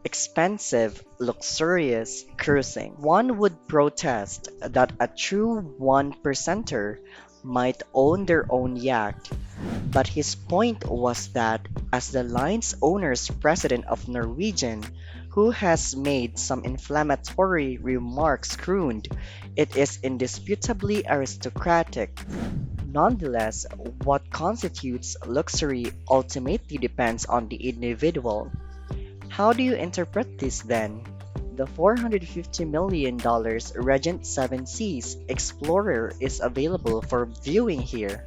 expensive, luxurious cruising. One would protest that a true one percenter might own their own yacht, but his point was that, as the line's owner's president of Norwegian, who has made some inflammatory remarks crooned, it is indisputably aristocratic. Nonetheless, what constitutes luxury ultimately depends on the individual. How do you interpret this then? The $450 million Regent 7 Seas Explorer is available for viewing here.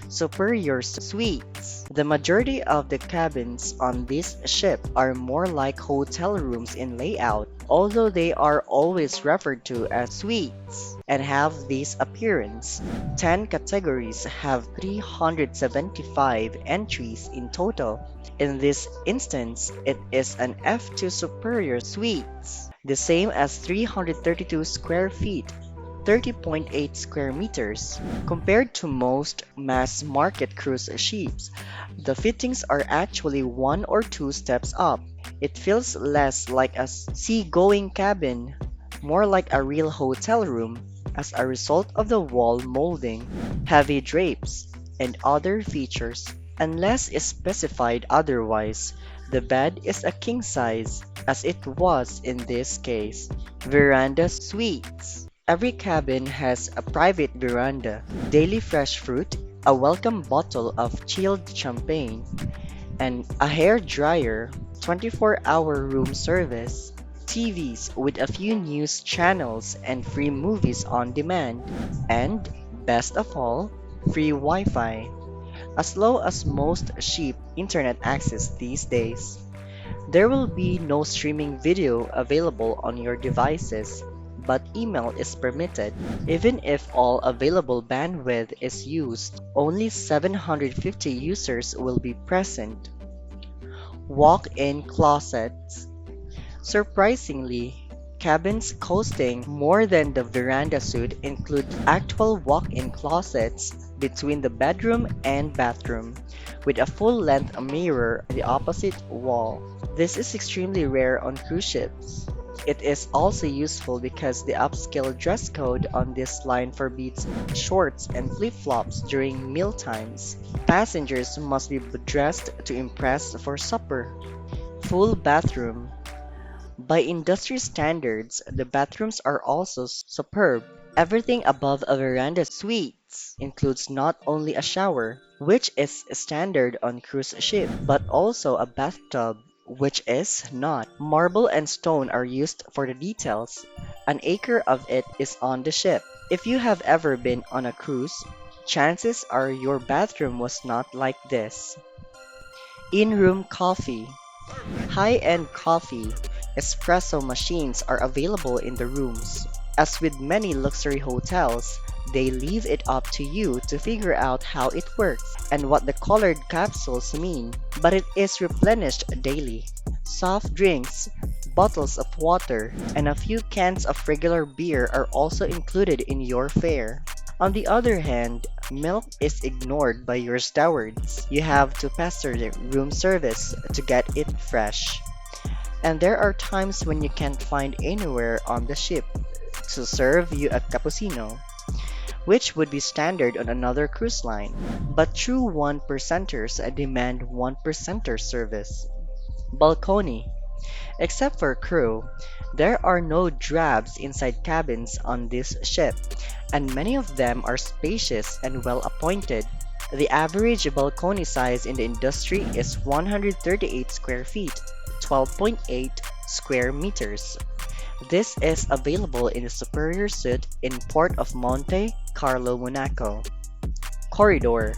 Superior suites. The majority of the cabins on this ship are more like hotel rooms in layout, although they are always referred to as suites and have this appearance. 10 categories have 375 entries in total. In this instance, it is an F2 Superior Suites, the same as 332 square feet, 30.8 square meters. Compared to most mass market cruise ships, the fittings are actually one or two steps up. It feels less like a seagoing cabin, more like a real hotel room as a result of the wall molding, heavy drapes, and other features. Unless specified otherwise, the bed is a king size, as it was in this case. Veranda suites. Every cabin has a private veranda, daily fresh fruit, a welcome bottle of chilled champagne, and a hair dryer, 24-hour room service, TVs with a few news channels and free movies on demand, and, best of all, free Wi-Fi. As low as most cheap internet access these days. There will be no streaming video available on your devices, but email is permitted. Even if all available bandwidth is used, only 750 users will be present. Walk-in closets. Surprisingly, cabins costing more than the veranda suite include actual walk-in closets between the bedroom and bathroom, with a full-length mirror on the opposite wall. This is extremely rare on cruise ships. It is also useful because the upscale dress code on this line forbids shorts and flip-flops during mealtimes. Passengers must be dressed to impress for supper. Full bathroom. By industry standards, the bathrooms are also superb. Everything above a veranda suites includes not only a shower, which is standard on cruise ship, but also a bathtub, which is not. Marble and stone are used for the details. An acre of it is on the ship. If you have ever been on a cruise, chances are your bathroom was not like this. In-room coffee. High-end coffee, espresso machines are available in the rooms. As with many luxury hotels, they leave it up to you to figure out how it works and what the colored capsules mean, but it is replenished daily. Soft drinks, bottles of water, and a few cans of regular beer are also included in your fare. On the other hand, milk is ignored by your stewards. You have to pester the room service to get it fresh. And there are times when you can't find anywhere on the ship to serve you a cappuccino, which would be standard on another cruise line. But true one percenters demand one percenter service. Balcony. Except for crew, there are no drabs inside cabins on this ship, and many of them are spacious and well appointed. The average balcony size in the industry is 138 square feet, 12.8 square meters. This is available in the Superior Suite in Port of Monte Carlo, Monaco. Corridor.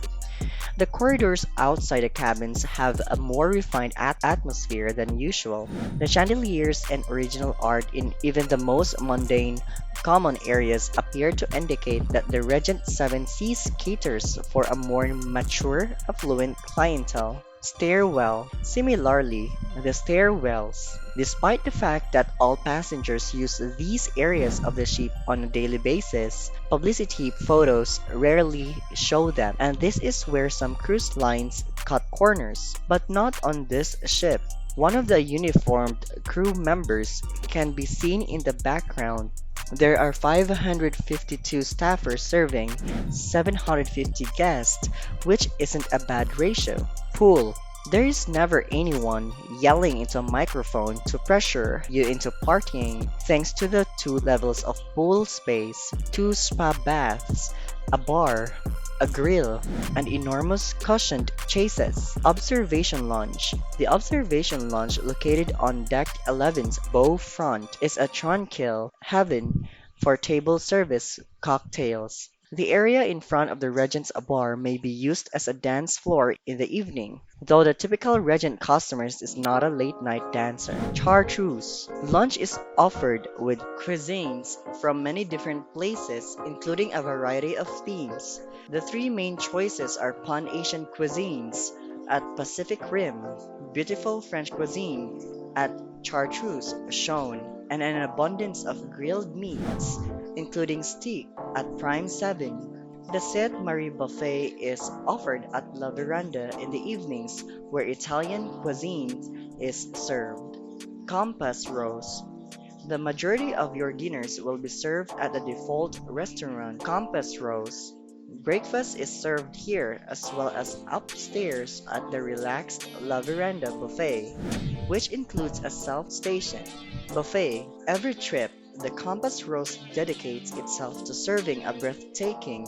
The corridors outside the cabins have a more refined atmosphere than usual. The chandeliers and original art in even the most mundane, common areas appear to indicate that the Regent 7 Seas caters for a more mature, affluent clientele. Stairwell. Similarly, the stairwells, despite the fact that all passengers use these areas of the ship on a daily basis, publicity photos rarely show them, and this is where some cruise lines cut corners. But not on this ship. One of the uniformed crew members can be seen in the background. There are 552 staffers serving 750 guests, which isn't a bad ratio. Pool. There is never anyone yelling into a microphone to pressure you into partying thanks to the two levels of pool space, two spa baths, a bar, a grill, and enormous cushioned chases. Observation Lounge. The observation lounge located on Deck 11's bow front is a tranquil haven for table service cocktails. The area in front of the Regent's bar may be used as a dance floor in the evening, though the typical Regent customer is not a late-night dancer. Chartreuse. Lunch is offered with cuisines from many different places, including a variety of themes. The three main choices are Pan-Asian cuisines at Pacific Rim, beautiful French cuisine at Chartreuse shown, and an abundance of grilled meats, including steak at Prime 7. The Sainte Marie buffet is offered at La Veranda in the evenings, where Italian cuisine is served. Compass Rose. The majority of your dinners will be served at the default restaurant, Compass Rose. Breakfast is served here as well as upstairs at the relaxed La Veranda buffet, which includes a self-station buffet. Every trip, the Compass Rose dedicates itself to serving a breathtaking,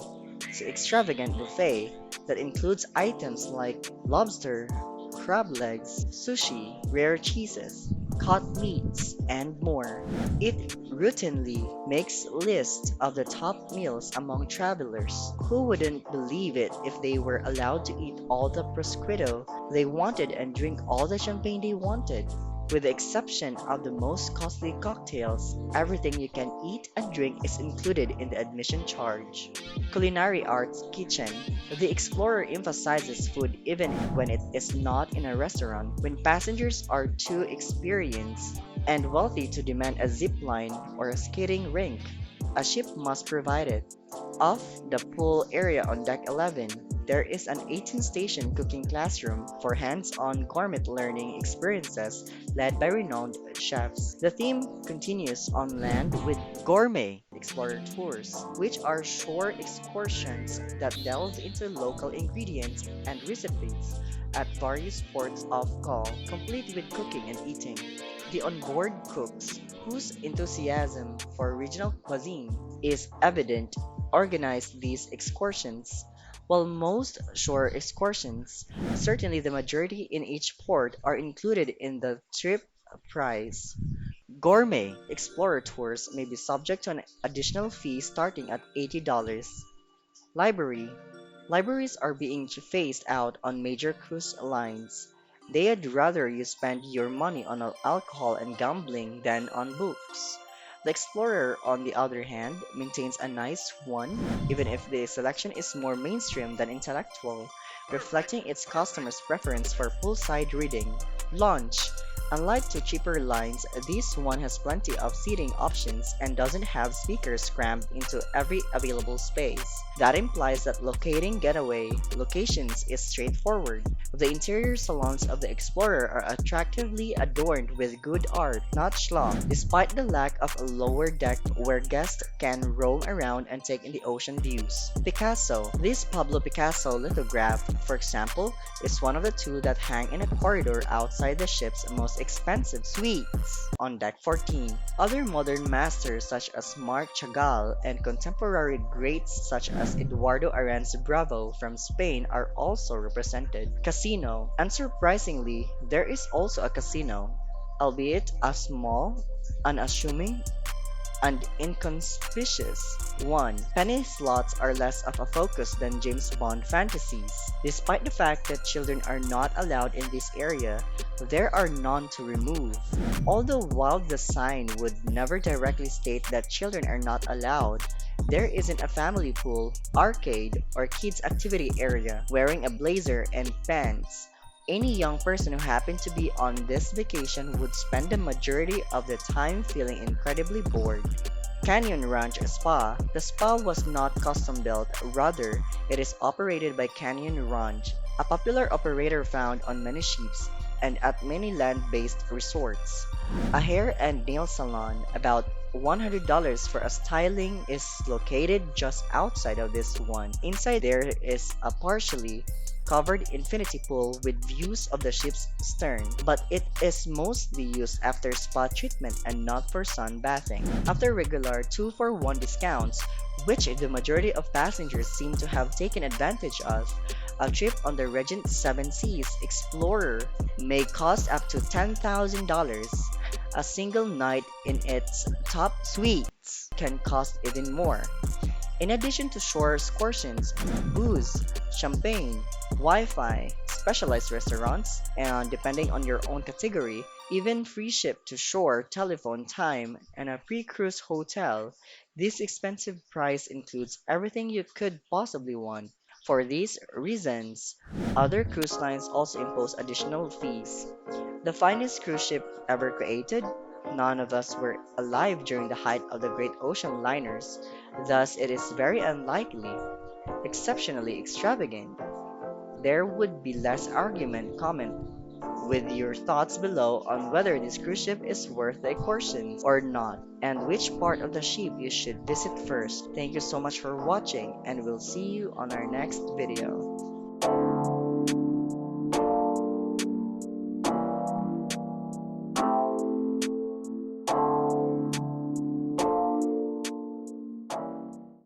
extravagant buffet that includes items like lobster, crab legs, sushi, rare cheeses, cut meats, and more. It routinely makes lists of the top meals among travelers. Who wouldn't believe it if they were allowed to eat all the prosciutto they wanted and drink all the champagne they wanted? With the exception of the most costly cocktails, everything you can eat and drink is included in the admission charge. Culinary Arts Kitchen. The Explorer emphasizes food even when it is not in a restaurant. When passengers are too experienced and wealthy to demand a zip line or a skating rink, a ship must provide it. Off the pool area on Deck 11, there is an 18-station cooking classroom for hands-on gourmet learning experiences led by renowned chefs. The theme continues on land with Gourmet Explorer Tours, which are short excursions that delve into local ingredients and recipes at various ports of call, complete with cooking and eating. The onboard cooks, whose enthusiasm for regional cuisine is evident, organize these excursions. While most shore excursions, certainly the majority in each port, are included in the trip price. Gourmet Explorer tours may be subject to an additional fee starting at $80. Library. Libraries are being phased out on major cruise lines. They'd rather you spend your money on alcohol and gambling than on books. The Explorer, on the other hand, maintains a nice one, even if the selection is more mainstream than intellectual, reflecting its customers' preference for poolside reading. Lunch. Unlike two cheaper lines, this one has plenty of seating options and doesn't have speakers crammed into every available space. That implies that locating getaway locations is straightforward. The interior salons of the Explorer are attractively adorned with good art, not schlock, despite the lack of a lower deck where guests can roam around and take in the ocean views. Picasso. This Pablo Picasso lithograph, for example, is one of the two that hang in a corridor outside the ship's most expensive suites on Deck 14. Other modern masters such as Marc Chagall and contemporary greats such as Eduardo Aranz Bravo from Spain are also represented. Casino. Unsurprisingly, there is also a casino, albeit a small, unassuming, and inconspicuous one. Penny slots are less of a focus than James Bond fantasies. Despite the fact that children are not allowed in this area, there are none to remove. Although while the sign would never directly state that children are not allowed, there isn't a family pool, arcade, or kids activity area. Wearing a blazer and pants, any young person who happened to be on this vacation would spend the majority of the time feeling incredibly bored. Canyon Ranch Spa. The spa was not custom built, rather, it is operated by Canyon Ranch, a popular operator found on many ships. and at many land-based resorts. A hair and nail salon, about $100 for a styling, is located just outside of this one. Inside there is a partially covered infinity pool with views of the ship's stern, but it is mostly used after spa treatment and not for sunbathing. After regular 2-for-1 discounts, which the majority of passengers seem to have taken advantage of, a trip on the Regent 7 Seas Explorer may cost up to $10,000. A single night in its top suites can cost even more. In addition to shore excursions, booze, champagne, Wi-Fi, specialized restaurants, and depending on your own category, even free ship to shore telephone time and a pre-cruise hotel, this expensive price includes everything you could possibly want. For these reasons, other cruise lines also impose additional fees. The finest cruise ship ever created? None of us were alive during the height of the great ocean liners, thus it is very unlikely, exceptionally extravagant. There would be less argument. Comment with your thoughts below on whether this cruise ship is worth the excursion or not, and which part of the ship you should visit first. Thank you so much for watching, and we'll see you on our next video.